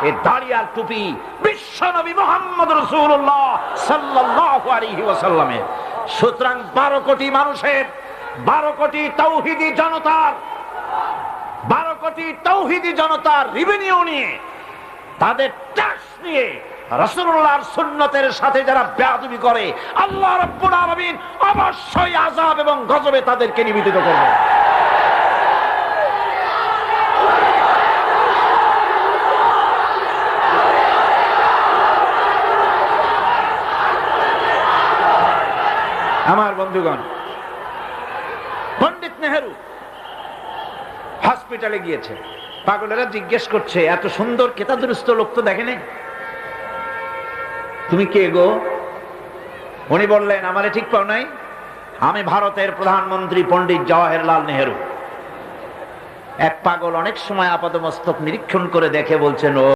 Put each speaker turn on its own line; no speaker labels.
এই দাড়ি আর টুপি বিশ্ব নবী মুহাম্মদ রাসূলুল্লাহ সাল্লাল্লাহু আলাইহি ওয়াসাল্লামের। সুতরাং 12 কোটি মানুষের, 12 কোটি তাওহীদি জনতার, 12 কোটি তাওহীদি জনতার রেভিনিউ নিয়ে, তাদের ট্যাক্স নিয়ে রাসূলুল্লাহর সুন্নতের সাথে যারা বেয়াদবি করে, আল্লাহ রাব্বুল আলামিন অবশ্যই আযাব এবং গজবে তাদেরকে নিবেদিত করবেন। আমার বন্ধুগণ, পণ্ডিত নেহেরু হসপিটালে গিয়েছে। পাগলেরা জিজ্ঞেস করছে, এত সুন্দর কেতাদুরস্ত লোক তো দেখেনি, তুমি কে গো? উনি বললেন, আমারে ঠিক পাও নাই, আমি ভারতের প্রধানমন্ত্রী পণ্ডিত জওয়াহরলাল নেহেরু। এক পাগল অনেক সময় আপাদমস্তক নিরীক্ষণ করে দেখে বলছেন, ও